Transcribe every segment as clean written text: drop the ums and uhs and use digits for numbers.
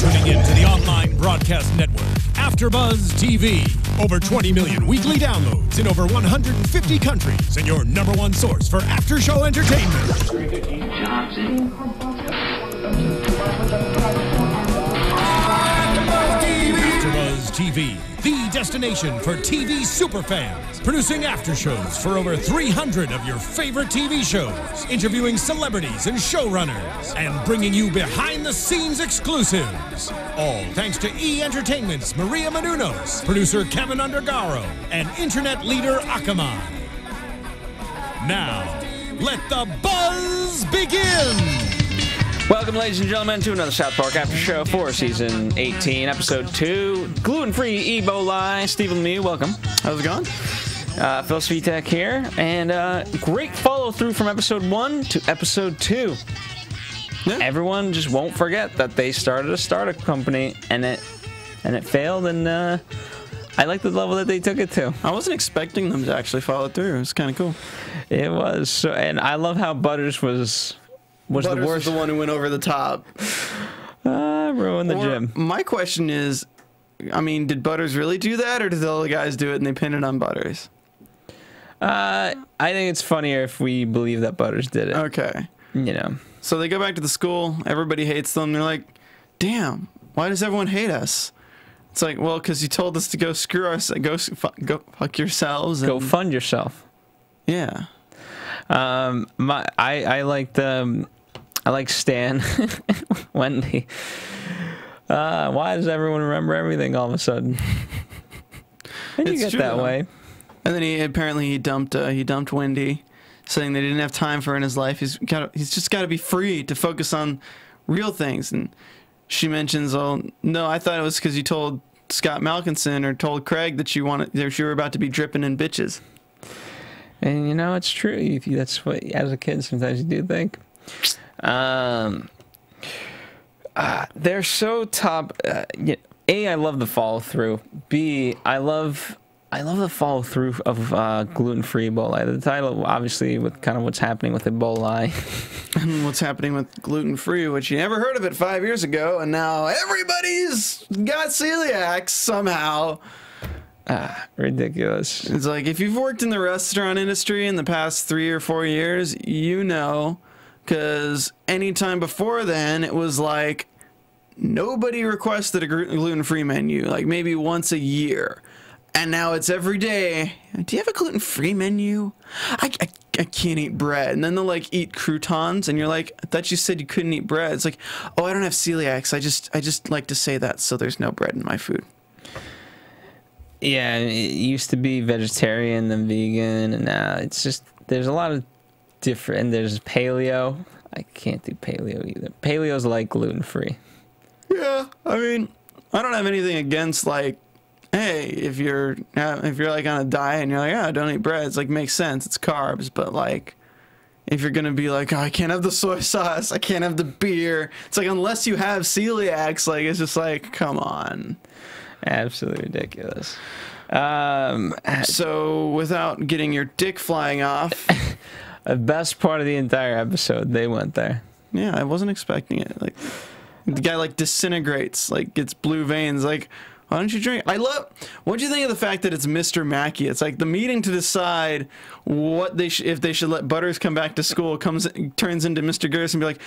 tuning in to the online broadcast network, AFTERBUZZ TV. Over 20 million weekly downloads in over 150 countries, and your #1 source for after-show entertainment. AFTERBUZZ TV, the destination for TV superfans, producing after shows for over 300 of your favorite TV shows, interviewing celebrities and showrunners, and bringing you behind-the-scenes exclusives. All thanks to E! Entertainment's Maria Menounos, producer Kevin Undergaro, and internet leader Akamai. Now, let the buzz begin! Welcome, ladies and gentlemen, to another South Park After Show for Season 18, Episode 2, Gluten-Free Ebola. Stephen Lemieux, welcome. How's it going? Phil Svitek here, and great follow-through from Episode 1 to Episode 2. Yeah. Everyone just won't forget that they started a startup company, and it failed, and I like the level that they took it to. I wasn't expecting them to actually follow through. It was kind of cool. It was, so, and I love how Butters was the worst. Was the one who went over the top. Ruined the gym. My question is, I mean, did Butters really do that, or did the other guys do it and they pinned it on Butters? I think it's funnier if we believe that Butters did it. Okay. You know. So they go back to the school. Everybody hates them. They're like, damn, why does everyone hate us? It's like, well, because you told us to go screw ourselves, go fuck yourselves. Go fund yourself. Yeah. I like Stan, Wendy. Why does everyone remember everything all of a sudden? And you get that way. And then he dumped Wendy, saying they didn't have time for her in his life. He's just got to be free to focus on real things. And she mentions, "Oh no, I thought it was because you told Scott Malkinson or told Craig that you were about to be dripping in bitches." And you know, it's true. That's what, as a kid, sometimes you do think. They're so top. A, I love the follow through. B, I love the follow through of gluten-free Ebola. The title, obviously, with kind of what's happening with Ebola. And what's happening with gluten-free, which you never heard of it 5 years ago, and now everybody's got celiac somehow. Ridiculous. It's like, if you've worked in the restaurant industry in the past 3 or 4 years, you know, because anytime before then, it was like, nobody requested a gluten-free menu, like maybe once a year. And now it's every day. Do you have a gluten-free menu? I can't eat bread. And then they'll like eat croutons, and you're like, I thought you said you couldn't eat bread. It's like, oh, I don't have celiacs. I just like to say that so there's no bread in my food. Yeah, it used to be vegetarian then vegan, and now it's just, there's a lot of different, and there's paleo. I can't do paleo either. Paleo's like gluten-free. Yeah, I mean, I don't have anything against, like, hey, if you're like on a diet and you're like, I don't eat bread, it's like, makes sense, it's carbs, but like, if you're gonna be like, oh, I can't have the soy sauce, I can't have the beer, it's like, unless you have celiacs, like, it's just like, come on. Absolutely ridiculous. So, without getting your dick flying off, the best part of the entire episode, they went there. Yeah, I wasn't expecting it. Like, the guy like disintegrates, like gets blue veins. Like, why don't you drink? What do you think of the fact that it's Mr. Mackey? It's like the meeting to decide what if they should let Butters come back to school turns into Mr. Gerson and be like,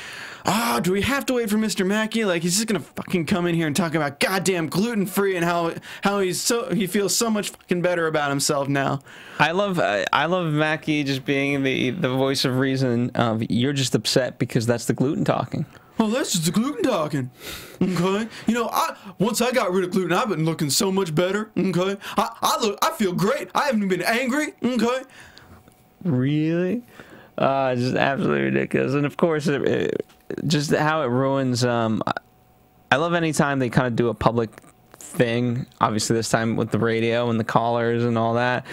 oh, do we have to wait for Mr. Mackey? Like, he's just gonna fucking come in here and talk about goddamn gluten-free and how he feels so much fucking better about himself now. I love Mackey just being the voice of reason. You're just upset because that's the gluten talking. Oh, that's just the gluten talking. Okay, you know, once I got rid of gluten, I've been looking so much better. Okay, I feel great. I haven't been angry. Okay. Really? Just absolutely ridiculous. And of course, just how it ruins. I love anytime they kind of do a public thing. Obviously, this time with the radio and the callers and all that,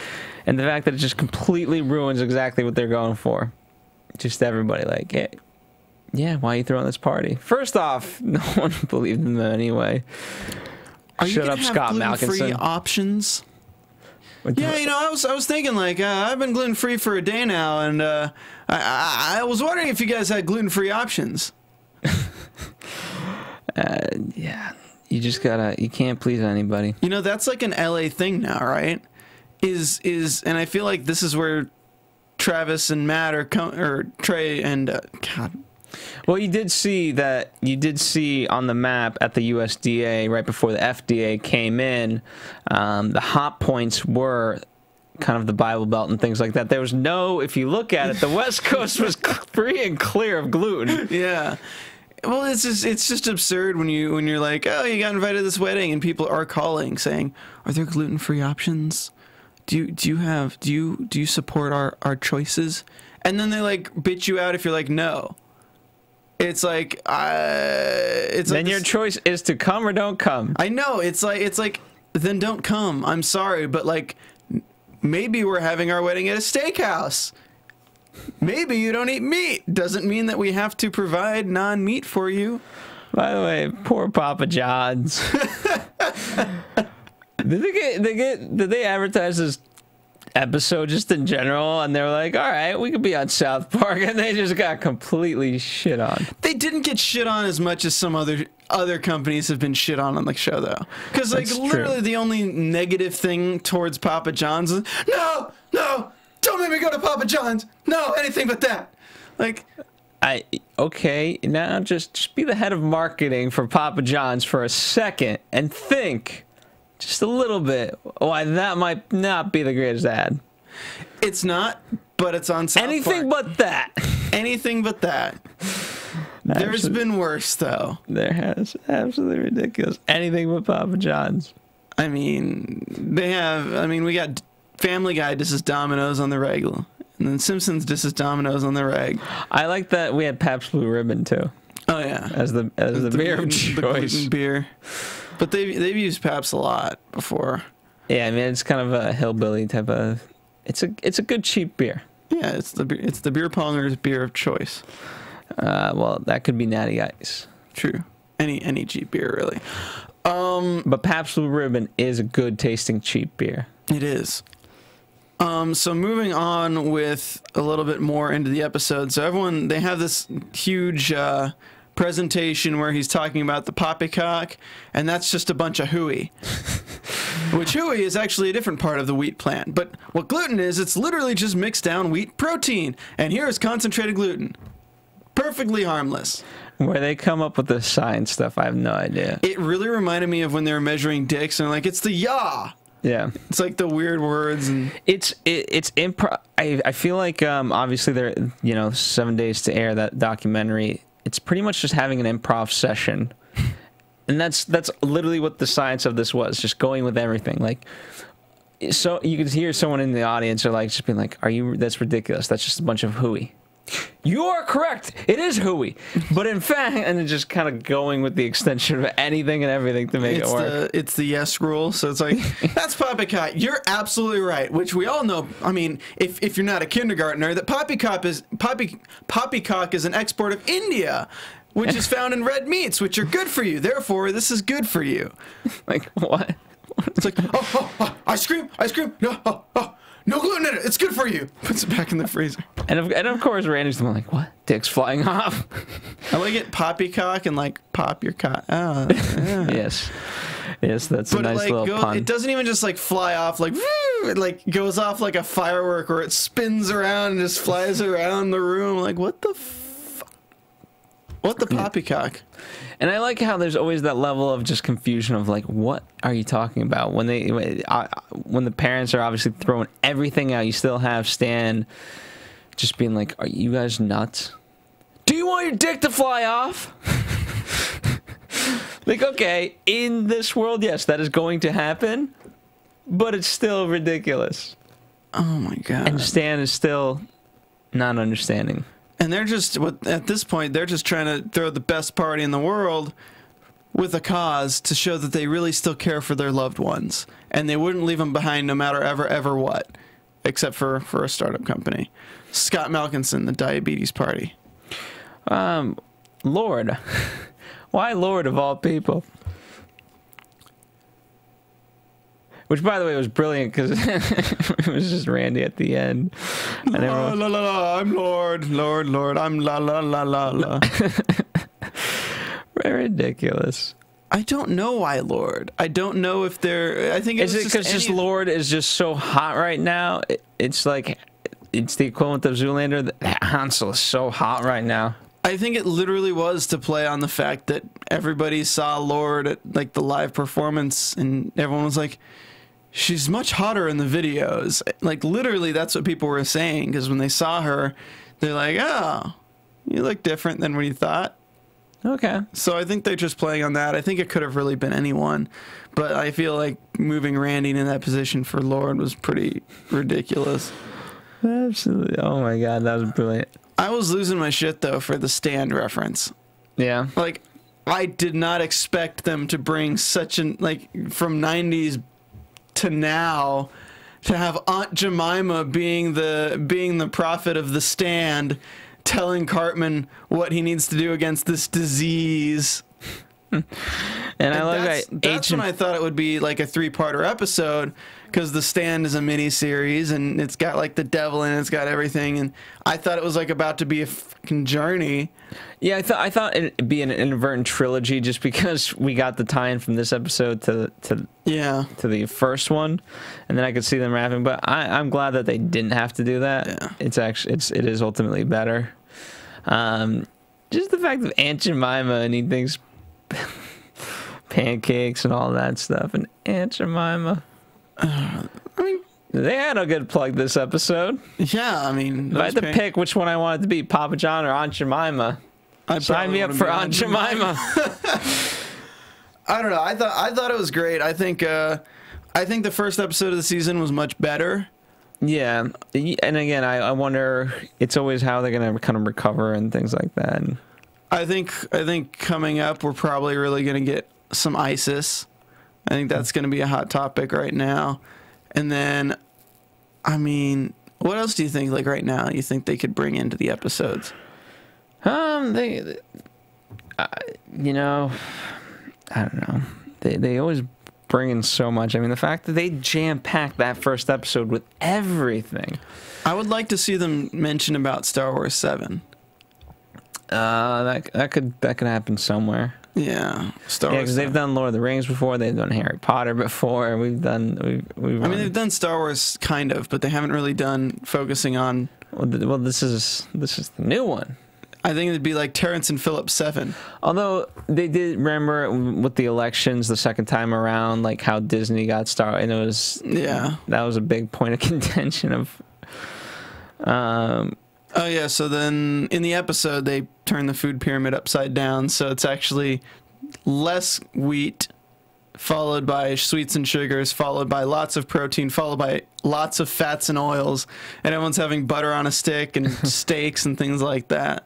and the fact that it just completely ruins exactly what they're going for. Just everybody like, hey, yeah, why are you throwing this party? First off, no one believed them anyway. Shut up, Scott Malkinson. Gluten-free options? Yeah, you know, I was thinking, like, I've been gluten-free for a day now, and I was wondering if you guys had gluten-free options. Yeah, you just gotta, you can't please anybody. You know, that's like an LA thing now, right? And I feel like this is where Travis and Matt or Trey and God. Well, you did see on the map at the USDA right before the FDA came in, the hot points were kind of the Bible Belt and things like that. There was no, if you look at it, the West Coast was free and clear of gluten. Yeah. Well, it's just absurd when you're like, oh, you got invited to this wedding, and people are calling saying, are there gluten-free options? Do you support our choices? And then they like bitch you out if you're like, no. It's like then your choice is to come or don't come. I know, it's like then don't come. I'm sorry, but like maybe we're having our wedding at a steakhouse. Maybe you don't eat meat. Doesn't mean that we have to provide non-meat for you. By the way, poor Papa John's. Did they advertise this episode just in general, and they were like, all right, we could be on South Park, and they just got completely shit on. They didn't get shit on as much as some other companies have been shit on the show, though, because like literally the only negative thing towards Papa John's is no, don't make me go to Papa John's, no, anything but that. Like, okay, now just be the head of marketing for Papa John's for a second and think just a little bit why that might not be the greatest ad. It's not, but it's on South Anything Park. But that. Anything but that. There's been worse, though. There has. Absolutely ridiculous. Anything but Papa John's. I mean, we got Family Guy disses Domino's on the regular, and then Simpsons disses Domino's on the reg. I like that we had Pabst Blue Ribbon, too. Oh, yeah. As the beer of choice. The gluten beer. But they've used Pabst a lot before. Yeah, I mean, it's kind of a hillbilly type of... It's a good cheap beer. Yeah, it's the beer ponger's beer of choice. Well, that could be Natty Ice. True. Any cheap beer, really. But Pabst Blue Ribbon is a good tasting cheap beer. It is. So moving on with a little bit more into the episode. So they have this huge presentation where he's talking about the poppycock, and that's just a bunch of hooey. Which hooey is actually a different part of the wheat plant. But what gluten is, it's literally just mixed down wheat protein. And here is concentrated gluten. Perfectly harmless. Where they come up with the science stuff, I have no idea. It really reminded me of when they were measuring dicks, and like, it's the yaw. Yeah, it's like the weird words, and it's improv. I feel like obviously they're 7 days to air that documentary. It's pretty much just having an improv session, and that's literally what the science of this was. Just going with everything. Like, so you could hear someone in the audience or like just being like, that's ridiculous. That's just a bunch of hooey. You are correct. It is hooey. But in fact, and then just kind of going with the extension of anything and everything to make it work. It's the yes rule. So it's like, that's poppycock. You're absolutely right, which we all know. I mean, if you're not a kindergartner, that poppycock is an export of India, which is found in red meats, which are good for you. Therefore, this is good for you. Like, what? It's like, ice cream. No gluten in it. It's good for you. Puts it back in the freezer. And of course, Randy's the one like, what? Dick's flying off. I like it poppycock and like pop your cock. Oh, yeah. Yes, that's a nice little pun. It doesn't even just like fly off like, woo, it like goes off like a firework, or it spins around and just flies around the room. Like, what the what the poppycock? And I like how there's always that level of just confusion of like, what are you talking about? When the parents are obviously throwing everything out, you still have Stan just being like, are you guys nuts? Do you want your dick to fly off? Like, okay, in this world, yes, that is going to happen, but it's still ridiculous. Oh my God. And Stan is still not understanding. And they're just, at this point, they're just trying to throw the best party in the world with a cause to show that they really still care for their loved ones. And they wouldn't leave them behind no matter ever what, except for a startup company. Scott Malkinson, the diabetes party. Lord. Why Lord of all people? Which, by the way, was brilliant because it was just Randy at the end. And la, la, la, la, I'm Lord, I'm la, la, la, la, la. ridiculous. I don't know why Lord. I don't know if they're. I think Is it because just Lord is just so hot right now? It's like it's the equivalent of Zoolander. Hansel is so hot right now. I think it literally was to play on the fact that everybody saw Lord at like the live performance, and everyone was like, "She's much hotter in the videos." Like literally, that's what people were saying, because when they saw her, they're like, "Oh, you look different than what you thought." Okay. So I think they're just playing on that. I think it could have really been anyone, but I feel like moving Randy in that position for Lord was pretty ridiculous. Absolutely. Oh my God, that was brilliant. I was losing my shit though for the Stand reference. Yeah. Like, I did not expect them to bring such an, like, from 90s to now, to have Aunt Jemima being the prophet of the Stand, telling Cartman what he needs to do against this disease. And I like that's when I thought it would be like a 3-parter episode, because the Stand is a mini series and it's got like the devil in it, it's got everything, and I thought it was like about to be a fucking journey. Yeah, I thought it'd be an inadvertent trilogy, just because we got the tie-in from this episode to the first one, and then I could see them wrapping. But I'm glad that they didn't have to do that. Yeah. It is ultimately better. Just the fact of Aunt Jemima and he thinks pancakes and all that stuff, and Aunt Jemima. I mean, they had a good plug this episode. Yeah, I mean, if I had to pick which one I wanted to be, Papa John or Aunt Jemima, sign me up for Aunt Jemima. I don't know. I thought it was great. I think the first episode of the season was much better. Yeah, and again, I wonder. It's always how they're gonna kind of recover and things like that. And I think coming up, we're probably really gonna get some ISIS. I think that's gonna be a hot topic right now. And then, I mean, what else do you think? Like right now, you think they could bring into the episodes? You know, I don't know. They always bring in so much. I mean, the fact that they jam-packed that first episode with everything. I would like to see them mention about Star Wars 7. That could happen somewhere. Yeah, Star Wars. Because they've done Lord of the Rings before. They've done Harry Potter before. I mean, they've done Star Wars kind of, but they haven't really done focusing on. Well, this is the new one. I think it'd be like Terrence and Phillip 7. Although they did remember with the elections the second time around, like how Disney got started, and it was that was a big point of contention of. Oh yeah, so then in the episode they turn the food pyramid upside down, so it's actually less wheat, followed by sweets and sugars, followed by lots of protein, followed by lots of fats and oils, and everyone's having butter on a stick and steaks and things like that.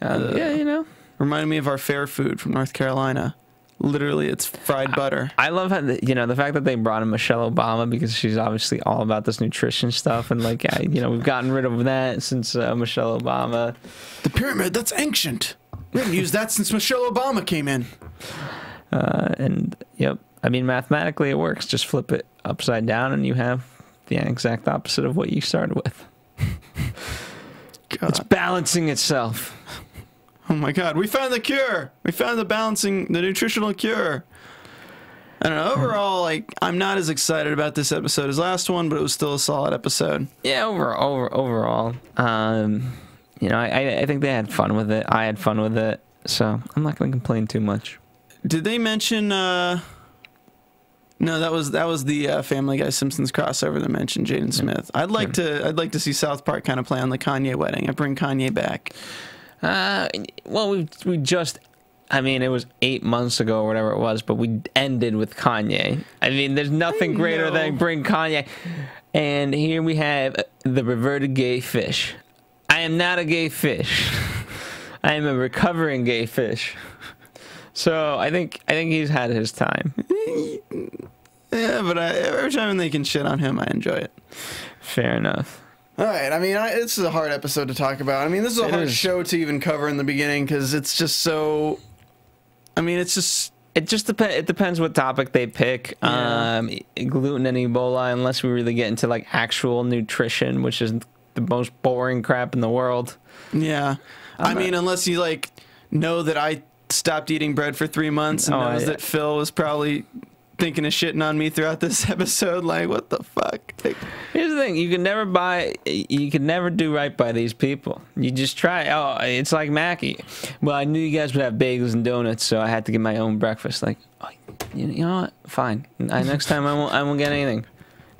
Yeah, you know. Reminded me of our fair food from North Carolina. Literally, it's fried butter. I love how, the fact that they brought in Michelle Obama, because she's obviously all about this nutrition stuff. And, like, we've gotten rid of that since Michelle Obama. The pyramid, that's ancient. We haven't used that since Michelle Obama came in. And, yep. I mean, mathematically, it works. Just flip it upside down, and you have the exact opposite of what you started with. God. It's balancing itself. Oh my God, we found the cure. We found the nutritional cure. I don't know, overall, like, I'm not as excited about this episode as last one, but it was still a solid episode. Yeah, overall. I think they had fun with it. I had fun with it, so I'm not going to complain too much. Did they mention, no, that was the Family Guy Simpsons crossover that mentioned Jaden Smith. I'd like to see South Park kind of play on the Kanye wedding. I bring Kanye back. Well, we just, I mean, it was 8 months ago or whatever it was, but we ended with Kanye. I mean, there's nothing greater than bring Kanye. And here we have the reverted gay fish. I am not a gay fish. I am a recovering gay fish. So I think he's had his time. Yeah, but every time they can shit on him, I enjoy it. Fair enough. All right, I mean, this is a hard episode to talk about. I mean, this is a hard show to even cover in the beginning, because it's just so... I mean, it just depends what topic they pick. Yeah. Gluten and Ebola, unless we really get into, like, actual nutrition, which is the most boring crap in the world. Yeah. I mean, unless you, like, know that I stopped eating bread for 3 months and knows that Phil was probably thinking of shitting on me throughout this episode. Like, what the fuck? Here's the thing: you can never do right by these people. You just try. Oh, it's like Mackie. Well, I knew you guys would have bagels and donuts, so I had to get my own breakfast. Like, oh, you know what? Fine. Next time I won't get anything.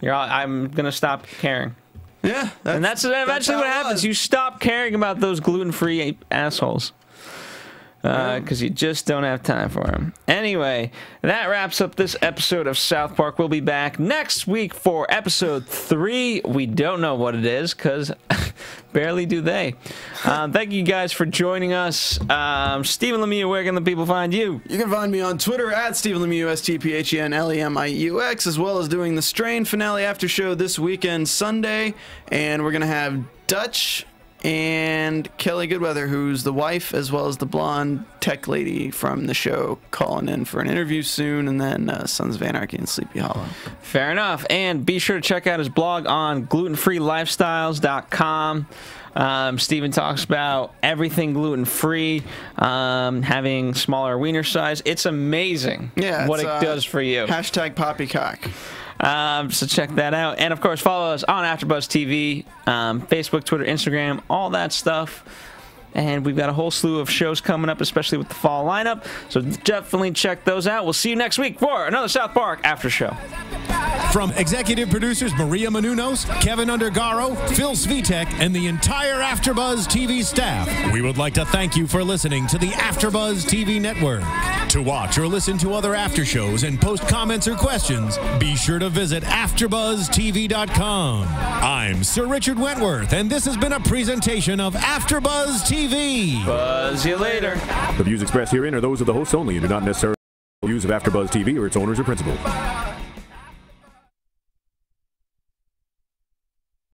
I'm gonna stop caring. Yeah, and that's eventually what happens. You stop caring about those gluten-free assholes. Because you just don't have time for them. Anyway, that wraps up this episode of South Park. We'll be back next week for episode 3. We don't know what it is, because barely do they. Thank you guys for joining us. Stephen Lemieux, where can the people find you? You can find me on Twitter at Stephen Lemieux, StephenLemieux, as well as doing the Strain finale after show this weekend, Sunday. And we're going to have Dutch and Kelly Goodweather, who's the wife, as well as the blonde tech lady from the show, calling in for an interview soon, and then Sons of Anarchy and Sleepy Hollow. Fair enough. And be sure to check out his blog on glutenfreelifestyles.com. Steven talks about everything gluten-free, having smaller wiener size. It's amazing what it does for you. Hashtag poppycock. So check that out. And, of course, follow us on AfterBuzz TV, Facebook, Twitter, Instagram, all that stuff. And we've got a whole slew of shows coming up, especially with the fall lineup. So definitely check those out. We'll see you next week for another South Park After Show. From executive producers Maria Menounos, Kevin Undergaro, Phil Svitek, and the entire AfterBuzz TV staff, we would like to thank you for listening to the AfterBuzz TV network. To watch or listen to other after shows and post comments or questions, be sure to visit AfterBuzzTV.com. I'm Sir Richard Wentworth, and this has been a presentation of AfterBuzz TV. Buzz you later. The views expressed herein are those of the hosts only and do not necessarily views of AfterBuzz TV or its owners or principals.